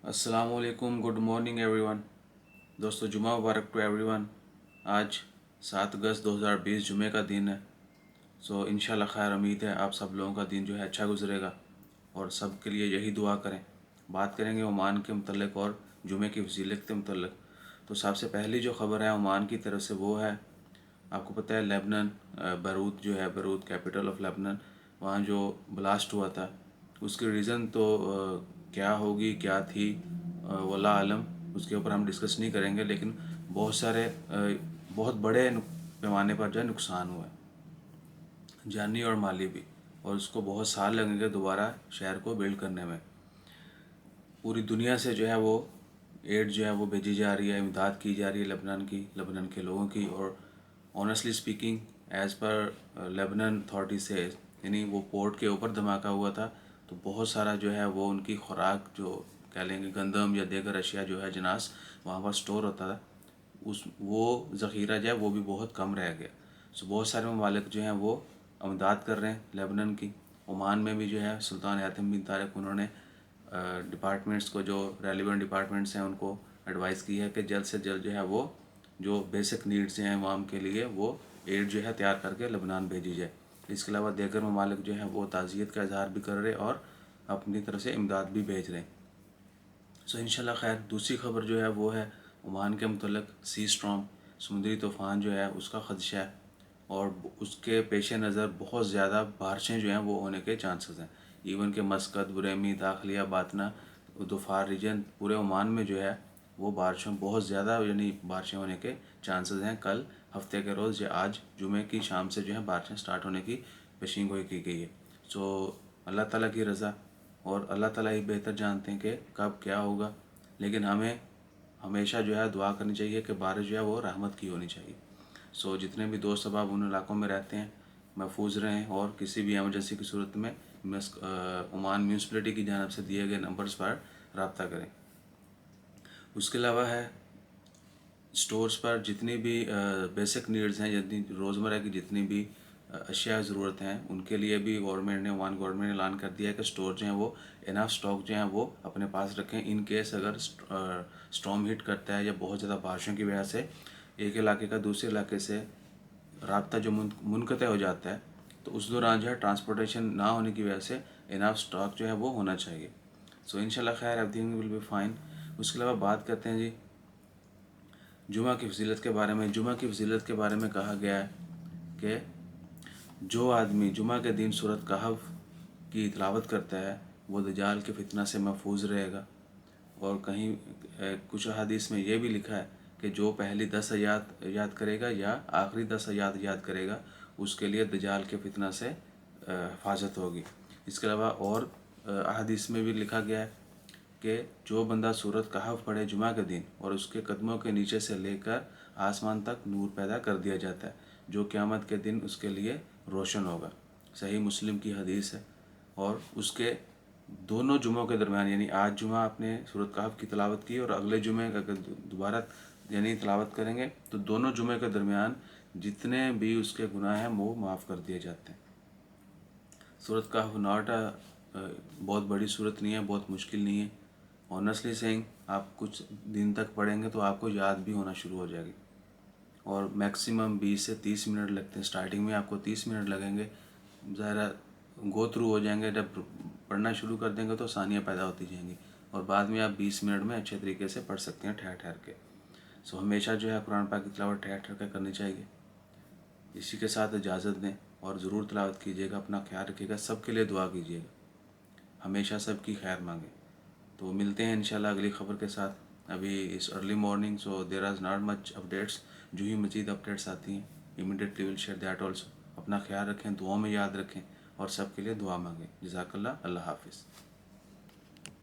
अस्सलाम वालेकुम, good morning everyone. दोस्तों, जुमा मुबारक टू एवरीवन। आज 7 अगस्त 2020 जुमे का दिन है। इंशाल्लाह खैर उम्मीद है आप सब लोगों का दिन जो है अच्छा गुजरेगा और सब के लिए यही दुआ करें। बात करेंगे ओमान के मतलब और जुमे की फजीलत के मतलब। तो सबसे पहली जो ख़बर है ओमान की तरफ से वो है, आपको पता है लेबनान, बैरूत जो है, बैरूत कैपिटल ऑफ लेबनान, वहाँ जो ब्लास्ट हुआ था उसकी रीज़न तो क्या होगी क्या थी वल्लाह आलम, उसके ऊपर हम डिस्कस नहीं करेंगे। लेकिन बहुत सारे बहुत बड़े पैमाने पर जो है नुकसान हुआ है, जानी और माली भी, और उसको बहुत साल लगेंगे दोबारा शहर को बिल्ड करने में। पूरी दुनिया से जो है वो एड जो है वो भेजी जा रही है, इमदाद की जा रही है लेबनान की, लेबनान के लोगों की। और honestly speaking, as per Lebanon authority से, यानी वो पोर्ट के ऊपर धमाका हुआ था तो बहुत सारा जो है वो उनकी खुराक, जो कह लेंगे गंदम या दीगर अशिया जो है जिनास वहाँ पर स्टोर होता था, उस वो ज़ख़ीरा जो है वो भी बहुत कम रह गया। बहुत सारे ममालिक जो हैं वो इमदाद कर रहे हैं लेबनान की। ओमान में भी जो है सुल्तान हातिम बिन तारिक, उन्होंने डिपार्टमेंट्स को, जो रेलिवेंट डिपार्टमेंट्स हैं उनको एडवाइस की है कि जल्द से जल्द जो है वो जो बेसिक नीड्स हैं अवाम के लिए वो एड जो है तैयार करके लेबनान भेजी जाए। इसके अलावा दीगर ममालिक जो हैं वो ताज़ियत का इजहार भी कर रहे और अपनी तरफ से इमदाद भी भेज रहे हैं। इंशाल्लाह खैर, दूसरी खबर जो है वो है ओमान के मतलब सी स्ट्रॉम, समुद्री तूफ़ान जो है उसका ख़दशा है और उसके पेश नज़र बहुत ज़्यादा बारिशें जो हैं वो होने के चांसेस हैं। इवन के मस्कत, बुरेमी, दाखलिया, बातना, दोफार रीजन, पूरे ओमान में जो है वो बारिशों बहुत ज़्यादा यानी बारिशें होने के चांसेस हैं। कल हफ्ते के रोज़ या आज जुमे की शाम से जो है बारिशें स्टार्ट होने की पेशिंग गोई की गई है। अल्लाह ताला की रज़ा और अल्लाह ताला ही बेहतर जानते हैं कि कब क्या होगा। लेकिन हमें हमेशा जो है दुआ करनी चाहिए कि बारिश जो है वो रहमत की होनी चाहिए। जितने भी दोस्त अहबाब उन इलाकों में रहते हैं महफूज रहें और किसी भी एमरजेंसी की सूरत में ओमान म्यूनसिपलिटी की जानब से दिए गए नंबर्स पर रब्ता करें। उसके अलावा है स्टोर्स पर जितनी भी बेसिक नीड्स हैं, जितनी रोज़मर्रा की जितनी भी अशिया ज़रूरत हैं, उनके लिए भी ओमान गवर्नमेंट ने ऐलान कर दिया है कि स्टोर जो हैं वो इनफ स्टॉक जो हैं वो अपने पास रखें। इन केस अगर स्टॉर्म हिट करता है या बहुत ज़्यादा बारिशों की वजह से एक इलाके का दूसरे इलाके से राब्ता जो मुनक़ता हो जाता है, तो उस दौरान जो है ट्रांसपोर्टेशन ना होने की वजह से इनफ स्टॉक जो है वो होना चाहिए। इंशाल्लाह खैर एवरीथिंग विल बी फाइन। उसके अलावा बात करते हैं जी जुमा की फजीलत के बारे में। जुमा की फजीलत के बारे में कहा गया है कि जो आदमी जुमा के दिन सूरत कहफ की तिलावत करता है वो दज्जाल के फितना से महफूज रहेगा। और कहीं कुछ हदीस में ये भी लिखा है कि जो पहली 10 आयत याद करेगा या आखिरी 10 आयत याद करेगा उसके लिए दज्जाल के फितना से हिफाजत होगी। इसके अलावा और हदीस में भी लिखा गया है कि जो बंदा सूरत कहफ पढ़े जुमा के दिन और उसके कदमों के नीचे से लेकर आसमान तक नूर पैदा कर दिया जाता है, जो क़यामत के दिन उसके लिए रोशन होगा। सही मुस्लिम की हदीस है। और उसके दोनों जुमों के दरमियान, यानी आज जुमा आपने सूरत कहफ की तिलावत की और अगले जुमे अगर दोबारा यानी तिलावत करेंगे तो दोनों जुमे के दरमियान जितने भी उसके गुनाह हैं वो माफ़ कर दिए जाते हैं। सूरत कहफ नॉट बहुत बड़ी सूरत नहीं है, बहुत मुश्किल नहीं है। ऑनेस्टली सेइंग, आप कुछ दिन तक पढ़ेंगे तो आपको याद भी होना शुरू हो जाएगी। और मैक्सिमम 20 से 30 मिनट लगते हैं। स्टार्टिंग में आपको 30 मिनट लगेंगे, ज़रा गो थ्रू हो जाएंगे। जब पढ़ना शुरू कर देंगे तो आसानियाँ पैदा होती जाएंगी और बाद में आप 20 मिनट में अच्छे तरीके से पढ़ सकते हैं ठहर ठहर के। हमेशा जो है कुरान पाक की तिलावत ठहर ठहर कर करनी चाहिए। इसी के साथ इजाज़त दें और ज़रूर तिलावत कीजिएगा, अपना ख्याल रखिएगा, सबके लिए दुआ कीजिएगा, हमेशा सबकी खैर मांगे। तो मिलते हैं इंशाल्लाह अगली ख़बर के साथ। अभी इस early morning there are not much updates. जो ही मज़ीद अपडेट्स आती हैं immediately will share that also. अपना ख्याल रखें, दुआओं में याद रखें और सब के लिए दुआ मांगें। जज़ाकल्लाह। अल्लाह हाफ़िज़।